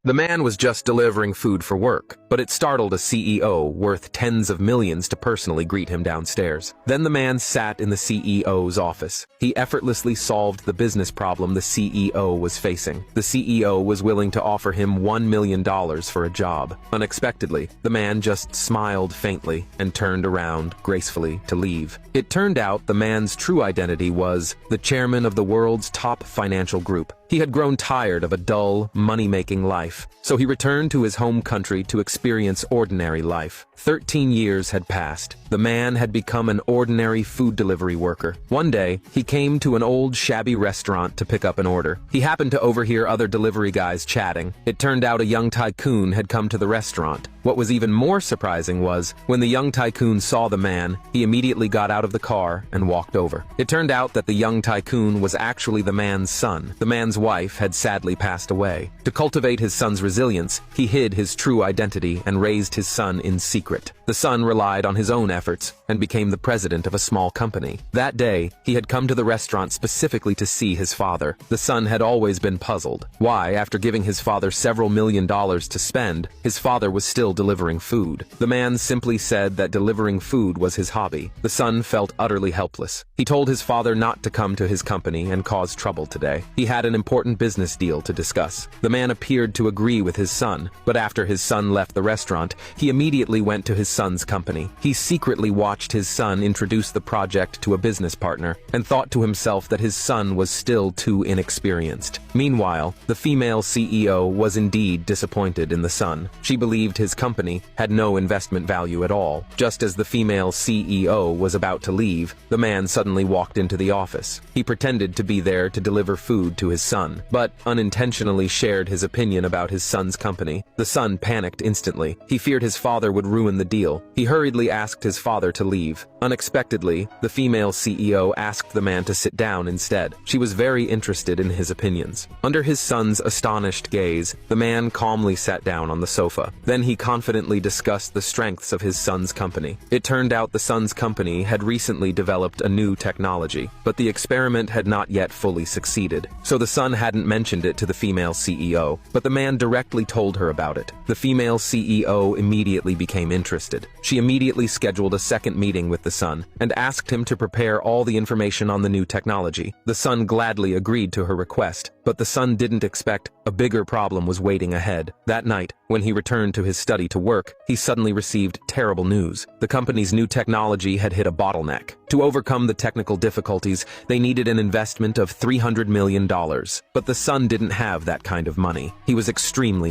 The man was just delivering food for work, but it startled a CEO worth tens of millions to personally greet him downstairs. Then the man sat in the CEO's office. He effortlessly solved the business problem the CEO was facing. The CEO was willing to offer him $1 million for a job. Unexpectedly, the man just smiled faintly and turned around gracefully to leave. It turned out the man's true identity was the chairman of the world's top financial group. He had grown tired of a dull, money-making life, so he returned to his home country to experience ordinary life. 13 years had passed. The man had become an ordinary food delivery worker. One day, he came to an old, shabby restaurant to pick up an order. He happened to overhear other delivery guys chatting. It turned out a young tycoon had come to the restaurant. What was even more surprising was, when the young tycoon saw the man, he immediately got out of the car and walked over. It turned out that the young tycoon was actually the man's son. The man's wife had sadly passed away. To cultivate his son's resilience, he hid his true identity and raised his son in secret. The son relied on his own efforts and became the president of a small company. That day, he had come to the restaurant specifically to see his father. The son had always been puzzled. Why, after giving his father several $1 million to spend, his father was still delivering food. The man simply said that delivering food was his hobby. The son felt utterly helpless. He told his father not to come to his company and cause trouble today. He had an important business deal to discuss. The man appeared to agree with his son, but after his son left the restaurant, he immediately went to his son's company. He secretly watched his son introduce the project to a business partner and thought to himself that his son was still too inexperienced. Meanwhile, the female CEO was indeed disappointed in the son. She believed his company had no investment value at all. Just as the female CEO was about to leave, the man suddenly walked into the office. He pretended to be there to deliver food to his son, but unintentionally shared his opinion about his son's company. The son panicked instantly. He feared his father would ruin the deal. He hurriedly asked his father to leave. Unexpectedly, the female CEO asked the man to sit down instead. She was very interested in his opinions. Under his son's astonished gaze, the man calmly sat down on the sofa. Then he confidently discussed the strengths of his son's company. It turned out the son's company had recently developed a new technology, but the experiment had not yet fully succeeded. So the son hadn't mentioned it to the female CEO, but the man directly told her about it. The female CEO immediately became interested. She immediately scheduled a second meeting with the son and asked him to prepare all the information on the new technology. The son gladly agreed to her request, but the son didn't expect a bigger problem was waiting ahead. That night, when he returned to his study to work, he suddenly received terrible news. The company's new technology had hit a bottleneck. To overcome the technical difficulties, they needed an investment of $300 million. But the son didn't have that kind of money. He was extremely